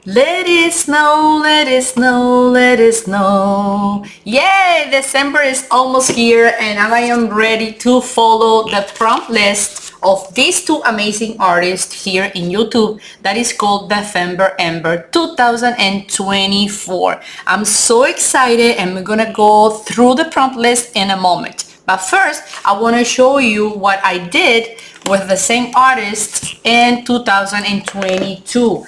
Let it snow, let it snow, let it snow. Yay! December is almost here and I am ready to follow the prompt list of these two amazing artists here in YouTube that is called Dephemberember 2024. I'm so excited and we're gonna go through the prompt list in a moment. But first, I want to show you what I did with the same artist in 2022.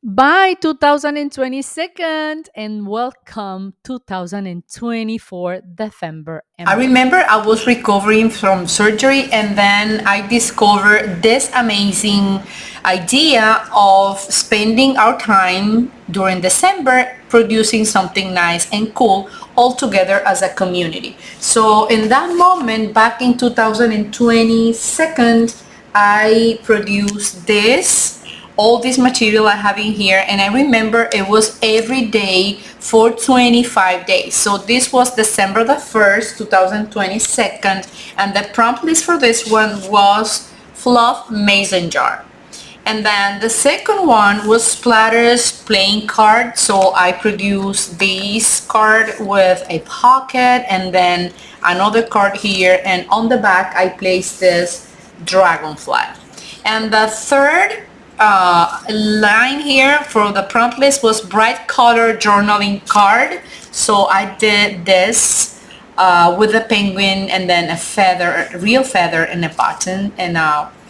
Bye 2022 and welcome 2024 December I Ember. remember I was recovering from surgery and then I discovered this amazing idea of spending our time during December producing something nice and cool all together as a community. So in that moment back in 2022, I produced all this material I have in here, and I remember it was every day for 25 days. So this was December the 1st 2022, and the prompt list for this one was fluff mason jar. And then the second one was splatters playing card. So I produced this card with a pocket and then another card here, and on the back I placed this dragonfly. And the third line here for the prompt list was bright color journaling card. So I did this with a penguin and then a feather, a real feather and a button, and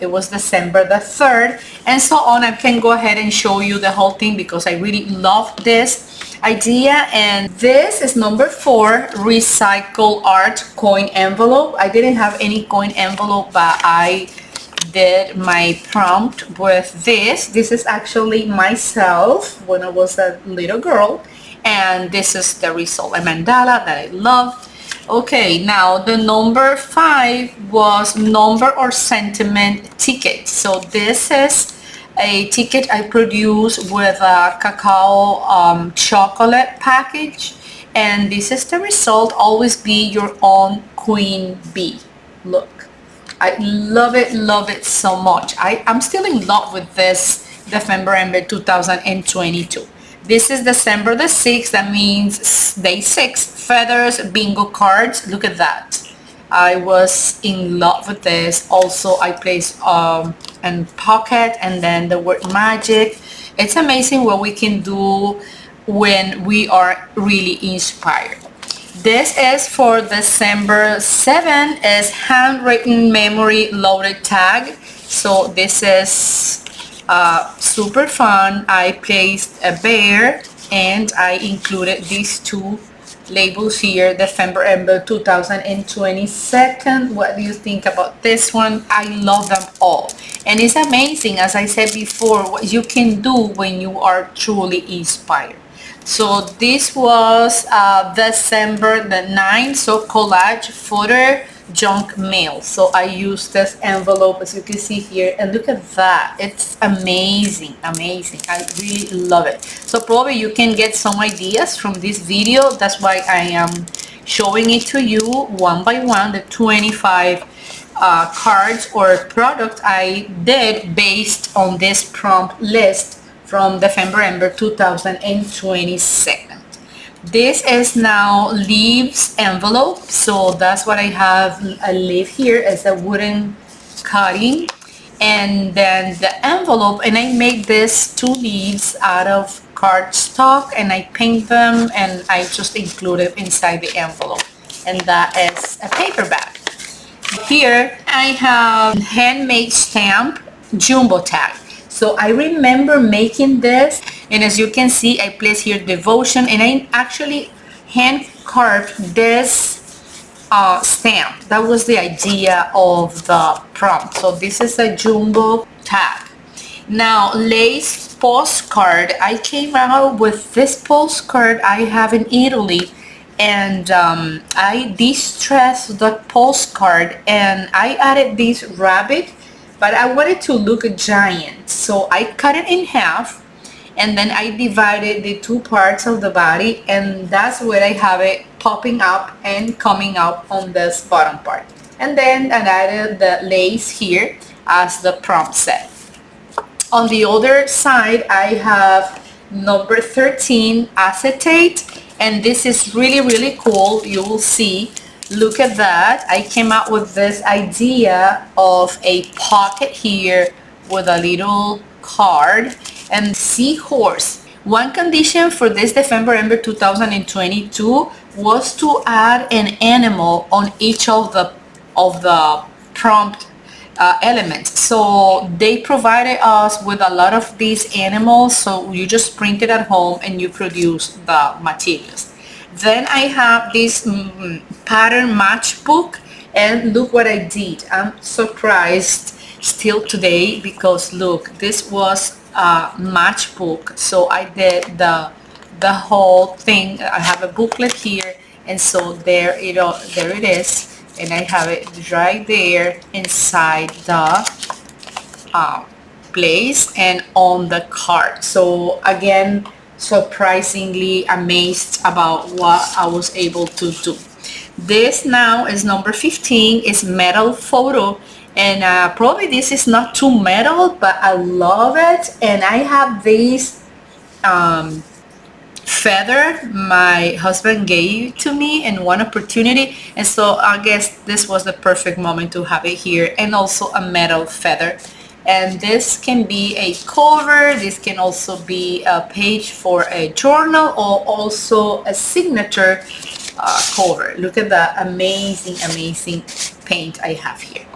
it was December the 3rd and so on. I can go ahead and show you the whole thing because I really love this idea. And this is number 4, recycle art coin envelope. I didn't have any coin envelope, but I did my prompt with this. This is actually myself when I was a little girl, and this is the result, a mandala that I love. Okay, now the number 5 was number or sentiment ticket. So this is a ticket I produced with a cacao chocolate package, and this is the result. Always be your own queen bee. Look, I love it so much. I'm still in love with this Dephemberember 2022. This is December the 6th, that means day 6, feathers, bingo cards. Look at that. I was in love with this. Also, I placed a pocket and then the word magic. It's amazing what we can do when we are really inspired. This is for December 7, is handwritten memory loaded tag. So this is super fun. I placed a bear and I included these two labels here, Dephemberember 2022. What do you think about this one? I love them all. And it's amazing, as I said before, what you can do when you are truly inspired. So this was December the 9th, so collage footer junk mail. So I used this envelope, as you can see here, and look at that. It's amazing. I really love it. So probably you can get some ideas from this video. That's why I am showing it to you one by one, the 25 cards or product I did based on this prompt list from Dephemberember 2022. This is now leaves envelope, so that's what I have. A leaf here as a wooden cutting, and then the envelope, and I make this 2 leaves out of cardstock and I paint them and I just include it inside the envelope, and that is a paper bag. Here I have handmade stamp jumbo tag. So I remember making this, and as you can see, I place here devotion, and I actually hand carved this stamp. That was the idea of the prompt. So this is a jumbo tag. Now, lace postcard. I came out with this postcard I have in Italy, and I distressed the postcard and I added this rabbit, but I wanted to look giant, so I cut it in half and then I divided the 2 parts of the body, and that's where I have it popping up and coming up on this bottom part. And then I added the lace here as the prompt said. On the other side, I have number 13 acetate, and this is really, really cool. You will see. Look at that. I came up with this idea of a pocket here with a little card and seahorse. One condition for this Dephemberember 2022 was to add an animal on each of the prompt elements. So they provided us with a lot of these animals, so you just print it at home and you produce the materials. Then I have this pattern matchbook, and look what I did. I'm surprised still today because look, this was a matchbook. So I did the whole thing. I have a booklet here, and so there it is, and I have it right there inside the place and on the card. So again, surprisingly amazed about what I was able to do. This now is number 15, is metal photo, and probably this is not too metal, but I love it. And I have these feather my husband gave to me in one opportunity, and so I guess this was the perfect moment to have it here, and also a metal feather. And this can be a cover, this can also be a page for a journal, or also a signature cover. Look at that amazing paint I have here.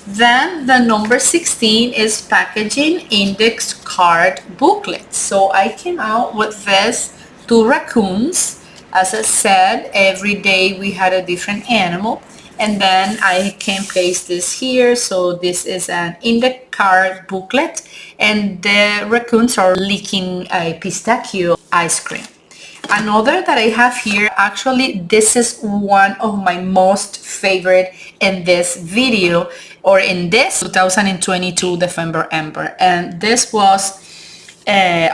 Then the number 16 is packaging index card booklet. So I came out with this, two raccoons. As I said, every day we had a different animal. And then I can place this here. So this is an index card booklet, and the raccoons are licking a pistachio ice cream. Another that I have here, actually this is one of my most favorite in this video, or in this 2022 Dephemberember, and this was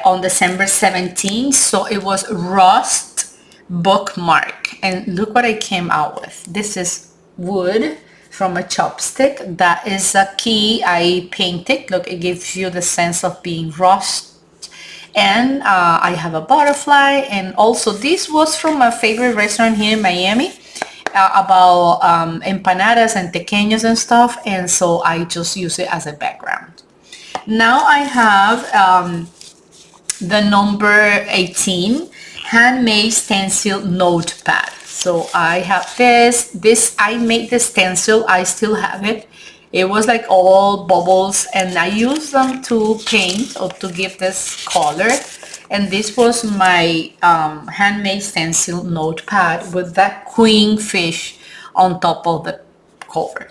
on December 17th, so it was rust bookmark, and look what I came out with. This is wood from a chopstick. That is a key I painted. Look, it gives you the sense of being rust. And I have a butterfly, and also this was from my favorite restaurant here in Miami, about empanadas and tequeños and stuff, and so I just use it as a background. Now I have the number 18, handmade stencil notepad. So I have this I made the stencil, I still have it. It was like all bubbles, and I used them to paint or to give this color. And this was my handmade stencil notepad with that queen fish on top of the cover.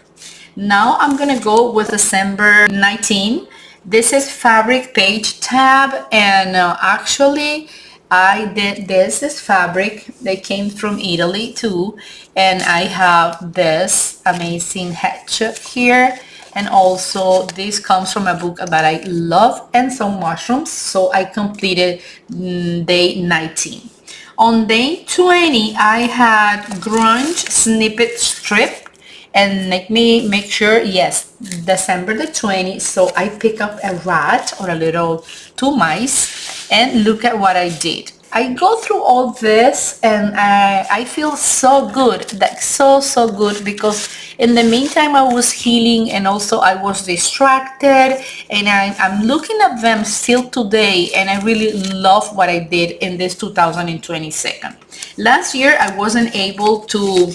Now I'm gonna go with December 19. This is fabric page tab, and actually I did this is fabric. They came from Italy too, and I have this amazing headshot here, and also this comes from a book that I love, and some mushrooms. So I completed day 19. On day 20, I had grunge snippet strip, and let me make sure, yes, December the 20th. So I pick up a rat, or a little two mice, and look at what I did. I go through all this, and I feel so good, like so good, because in the meantime I was healing, and also I was distracted, and I'm looking at them still today, and I really love what I did in this 2022. Last year I wasn't able to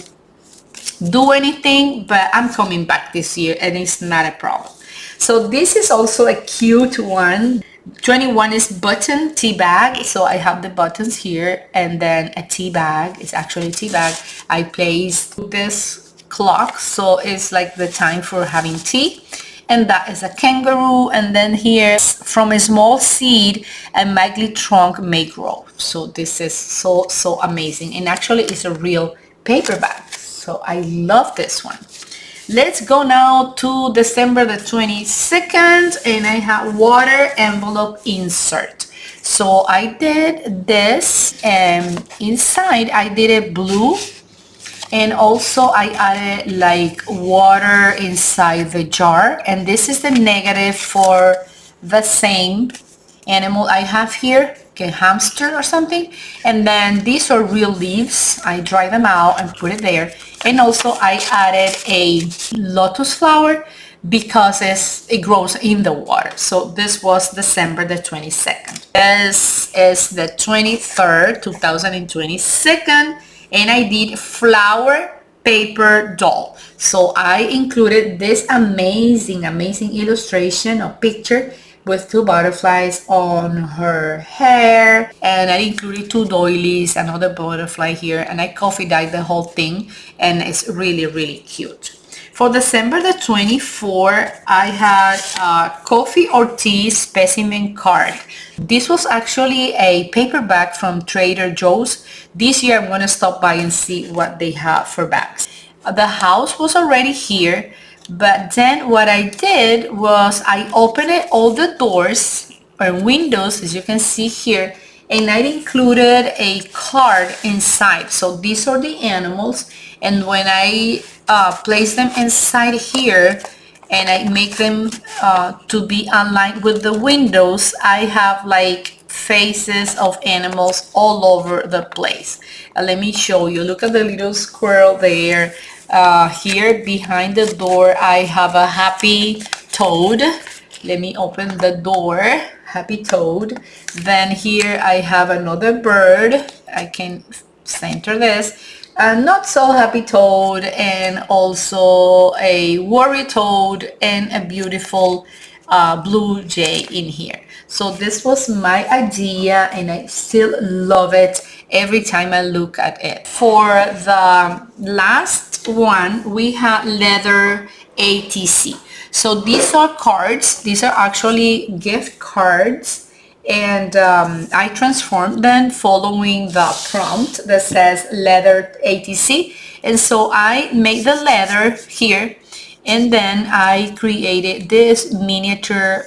do anything, but I'm coming back this year, and it's not a problem. So this is also a cute one. 21 is button tea bag. So I have the buttons here, and then a tea bag. It's actually a tea bag. I placed this clock, so it's like the time for having tea. And that is a kangaroo. And then here, from a small seed, a magly trunk may grow. So this is so amazing, and actually it's a real paper bag. So I love this one. Let's go now to December the 22nd, and I have water envelope insert. So I did this, and inside I did it blue, and also I added like water inside the jar, and this is the negative for the same animal I have here, a hamster or something. And then these are real leaves. I dry them out and put it there. And also I added a lotus flower because it grows in the water. So this was December the 22nd. This is the 23rd, 2022, and I did flower paper doll. So I included this amazing illustration or picture with two butterflies on her hair, and I included two doilies, another butterfly here, and I coffee dyed the whole thing, and it's really cute. For December the 24th, I had a coffee or tea specimen card. This was actually a paperback from Trader Joe's. This year I'm gonna stop by and see what they have for bags. The house was already here, but then what I did was I opened all the doors or windows, as you can see here, and I included a card inside. So these are the animals, and when I place them inside here and I make them to be aligned with the windows, I have like faces of animals all over the place. Let me show you. Look at the little squirrel there. Here behind the door I have a happy toad. Let me open the door. Happy toad. Then here I have another bird. I can center this. A not so happy toad, and also a worry toad, and a beautiful blue jay in here. So this was my idea, and I still love it every time I look at it. For the last one, we have leather ATC. So these are cards. These are actually gift cards, and I transformed them following the prompt that says leather ATC. And so I made the leather here, and then I created this miniature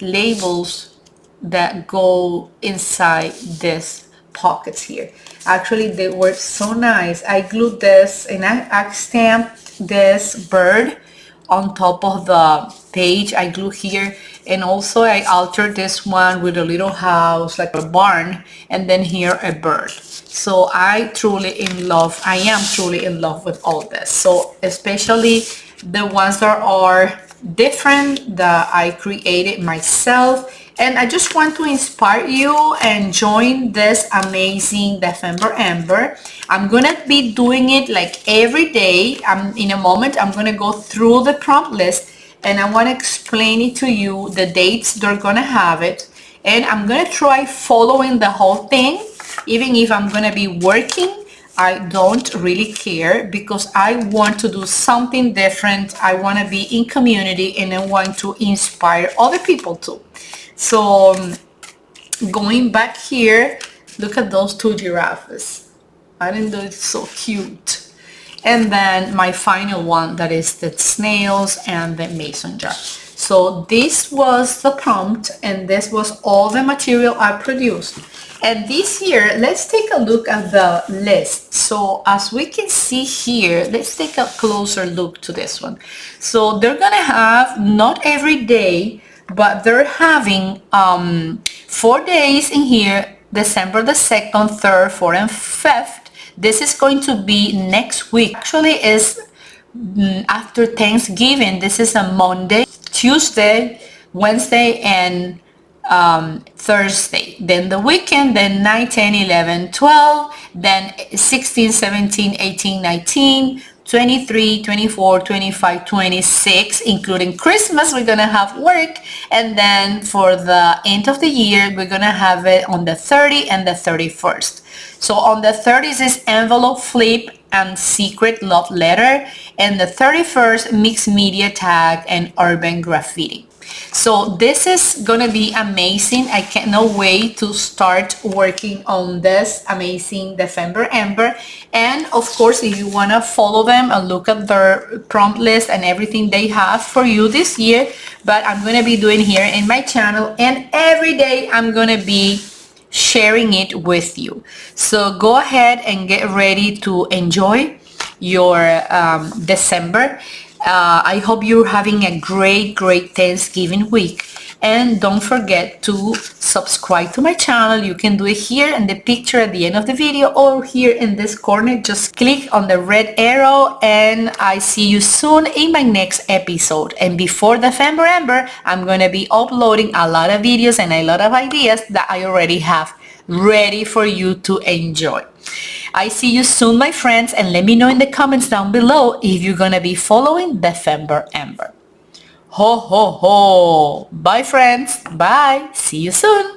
labels that go inside this pockets here. Actually, they were so nice. I glued this, and I stamped this bird on top of the page. I glue here, and also I altered this one with a little house, like a barn, and then here a bird. So I am truly in love with all this. So especially the ones that are different that I created myself, and I just want to inspire you and join this amazing Dephemberember. I'm gonna be doing it like every day. In a moment I'm gonna go through the prompt list, and I want to explain it to you, the dates they're gonna have it, and I'm gonna try following the whole thing. Even if I'm gonna be working, I don't really care, because I want to do something different. I want to be in community, and I want to inspire other people too. So going back here, look at those two giraffes. I think that's so cute. And then my final one, that is the snails and the mason jar. So this was the prompt, and this was all the material I produced. And this year, let's take a look at the list. So as we can see here, let's take a closer look to this one. So they're gonna have, not every day, but they're having 4 days in here, December the 2nd, 3rd, 4th, and 5th. This is going to be next week. Actually is after Thanksgiving. This is a Monday, Tuesday, Wednesday, and Thursday. Then the weekend, then 9, 10, 11, 12, then 16, 17, 18, 19, 23, 24, 25, 26, including Christmas, we're gonna have work. And then for the end of the year, we're gonna have it on the 30 and the 31st. So on the 30th is envelope flip and secret love letter, and the 31st mixed media tag and urban graffiti. So this is gonna be amazing. I cannot wait to start working on this amazing Dephemberember. And of course, if you wanna follow them and look at their prompt list and everything they have for you this year, but I'm gonna be doing here in my channel, and every day I'm gonna be sharing it with you. So go ahead and get ready to enjoy your December. I hope you're having a great Thanksgiving week, And don't forget to subscribe to my channel. You can do it here in the picture at the end of the video or here in this corner. Just click on the red arrow and I see you soon in my next episode. And before Dephemberember, I'm going to be uploading a lot of videos and a lot of ideas that I already have ready for you to enjoy. I see you soon, my friends, and let me know in the comments down below if you're going to be following Dephemberember. Ho, ho, ho. Bye, friends. Bye. See you soon.